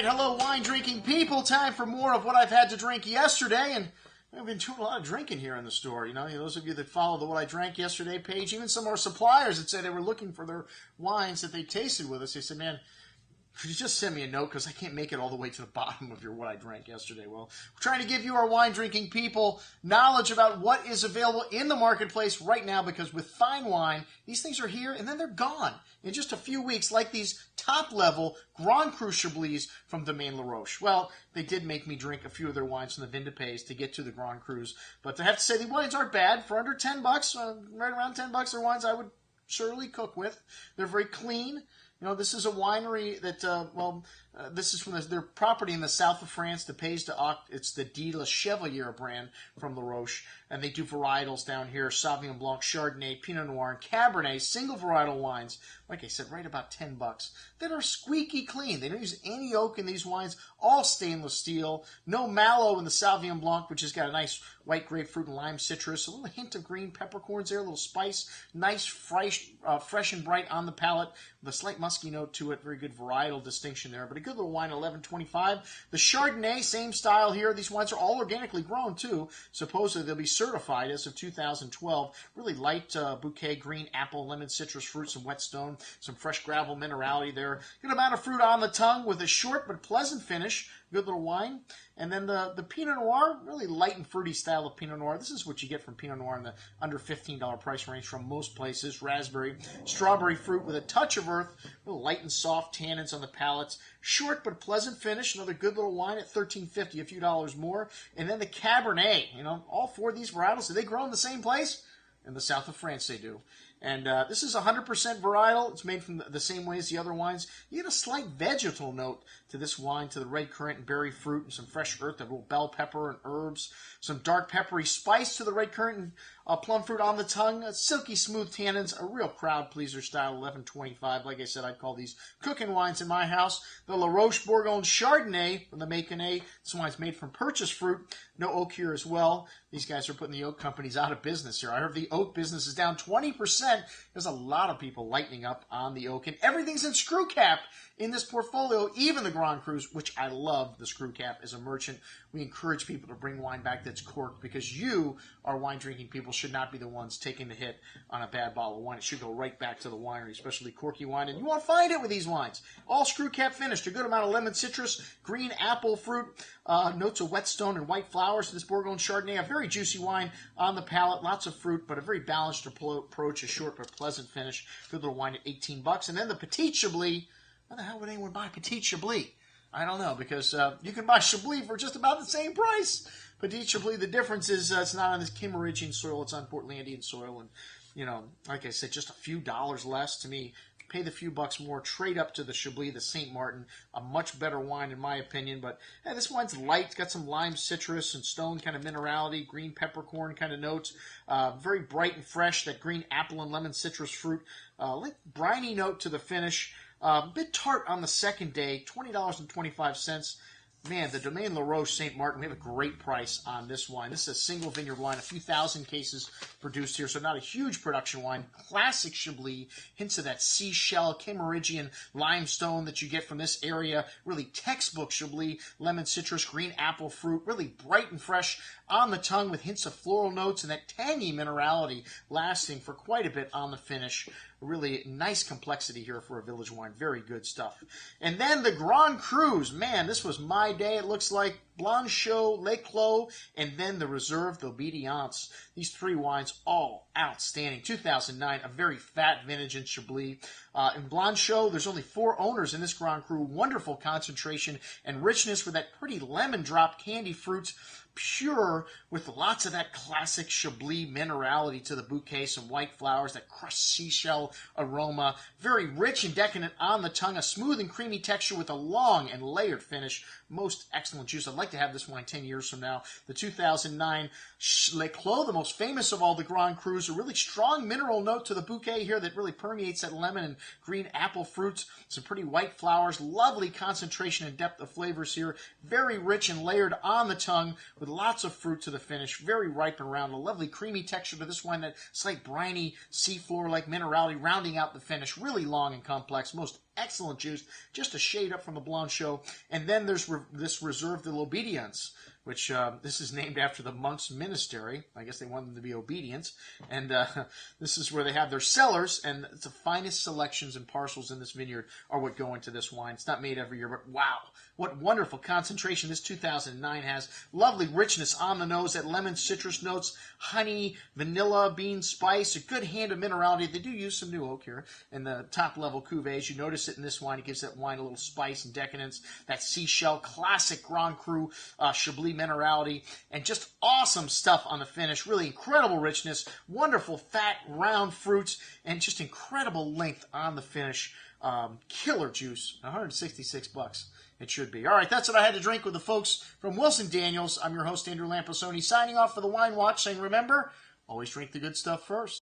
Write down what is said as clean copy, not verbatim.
right, hello wine-drinking people. Time for more of what I've had to drink yesterday, and I've been doing a lot of drinking here in the store. You know, those of you that follow the What I Drank Yesterday page, even some of our suppliers that said they were looking for their wines that they tasted with us. They said, man, could you just send me a note because I can't make it all the way to the bottom of your What I Drank Yesterday. Well, we're trying to give you, our wine-drinking people, knowledge about what is available in the marketplace right now, because with fine wine, these things are here and then they're gone in just a few weeks, like these top-level Grand Cru Chablis from Domaine Laroche. Well, they did make me drink a few of their wines from the Vin de Pays to get to the Grand Crus, but I have to say the wines aren't bad. For under $10, right around $10, they're wines I would surely cook with. They're very clean. You know, this is a winery that, this is from their property in the south of France, the Pays d'Oct. It's the De La Chevalier brand from Laroche, and they do varietals down here: Sauvignon Blanc, Chardonnay, Pinot Noir, and Cabernet, single varietal wines. Like I said, right about $10, that are squeaky clean. They don't use any oak in these wines, all stainless steel. No mallow in the Sauvignon Blanc, which has got a nice white grapefruit and lime citrus, a little hint of green peppercorns there, a little spice, nice, fresh and bright on the palate, with a slight musky note to it. Very good varietal distinction there, but a good little wine, $11.25. The Chardonnay, same style here. These wines are all organically grown too. Supposedly they'll be certified as of 2012. Really light bouquet, green apple, lemon, citrus fruits, and whetstone. Some fresh gravel minerality there. Good amount of fruit on the tongue with a short but pleasant finish. Good little wine. And then the Pinot Noir, really light and fruity style of Pinot Noir. This is what you get from Pinot Noir in the under $15 price range from most places. Raspberry, strawberry fruit with a touch of earth. A little light and soft tannins on the palates. Short but pleasant finish. Another good little wine at $13.50, a few dollars more. And then the Cabernet. You know, all four of these varietals, do they grow in the same place? In the south of France, they do. And this is 100% varietal. It's made from the same way as the other wines. You get a slight vegetal note to this wine, to the red currant and berry fruit, and some fresh earth, a little bell pepper and herbs. Some dark peppery spice to the red currant and plum fruit on the tongue. Silky smooth tannins, a real crowd pleaser style, $11.25. Like I said, I'd call these cooking wines in my house. The Laroche Bourgogne Chardonnay from the Mayconnaise. This wine's made from purchased fruit. No oak here as well. These guys are putting the oak companies out of business here. I heard the oak business is down 20%. There's a lot of people lightening up on the oak, and everything's in screw cap in this portfolio, even the Grand Crus, which I love the screw cap as a merchant. We encourage people to bring wine back that's corked, because you, our wine-drinking people, should not be the ones taking the hit on a bad bottle of wine. It should go right back to the winery, especially corky wine, and you won't find it with these wines. All screw cap finished, a good amount of lemon citrus, green apple fruit, notes of whetstone and white flowers. This Bourgogne Chardonnay, a very juicy wine on the palate, lots of fruit, but a very balanced approach, a short but pleasant finish. Good little wine at $18. And then the Petit Chablis. Why the hell would anyone buy Petit Chablis? I don't know, because you can buy Chablis for just about the same price. Petit Chablis, the difference is it's not on this Kimmeridgian soil, it's on Portlandian soil. And, you know, like I said, just a few dollars less to me. Pay the few bucks more, trade up to the Chablis, the St. Martin, a much better wine in my opinion. But this wine's light, it's got some lime citrus and stone kind of minerality, green peppercorn kind of notes, very bright and fresh, that green apple and lemon citrus fruit, like briny note to the finish. A bit tart on the second day, $20.25. Man, the Domaine Laroche St. Martin, we have a great price on this wine. This is a single vineyard wine, a few thousand cases produced here, so not a huge production wine. Classic Chablis, hints of that seashell, Kimmeridgian limestone that you get from this area. Really textbook Chablis, lemon citrus, green apple fruit, really bright and fresh on the tongue with hints of floral notes and that tangy minerality lasting for quite a bit on the finish. Really nice complexity here for a village wine. Very good stuff. And then the Grand Crus. Man, this was my day. It looks like Blanchot, Les Clos, and then the Reserve d'Obedience. These three wines, all outstanding. 2009, a very fat vintage in Chablis. In Blanchot, there's only 4 owners in this Grand Cru. Wonderful concentration and richness with that pretty lemon drop candy fruits. Pure, with lots of that classic Chablis minerality to the bouquet, some white flowers, that crushed seashell aroma. Very rich and decadent on the tongue, a smooth and creamy texture with a long and layered finish. Most excellent juice. I'd like to have this wine 10 years from now. The 2009 Les Clos, the most famous of all the Grand Crus, a really strong mineral note to the bouquet here that really permeates that lemon and green apple fruits. Some pretty white flowers, lovely concentration and depth of flavors here. Very rich and layered on the tongue with lots of fruit to the finish. Very ripe and round. A lovely creamy texture to this wine, that slight briny seafloor-like minerality rounding out the finish. Really long and complex. Most Excellent juice, just a shade up from the Blanchot. And then there's this Reserve de l'Obedience, which this is named after the monks' monastery. I guess they want them to be obedient. And this is where they have their cellars, and the finest selections and parcels in this vineyard are what go into this wine. It's not made every year, but wow, what wonderful concentration this 2009 has. Lovely richness on the nose, that lemon citrus notes, honey, vanilla, bean, spice, a good hand of minerality. They do use some new oak here in the top level cuvées. You notice it in this wine. It gives that wine a little spice and decadence. That seashell, classic Grand Cru Chablis minerality, and just awesome stuff on the finish. Really incredible richness, wonderful fat, round fruits, and just incredible length on the finish. Killer juice, $166. It should be. All right, that's what I had to drink with the folks from Wilson Daniels. I'm your host, Andrew Lamposoni, signing off for the Wine Watch, saying remember, always drink the good stuff first.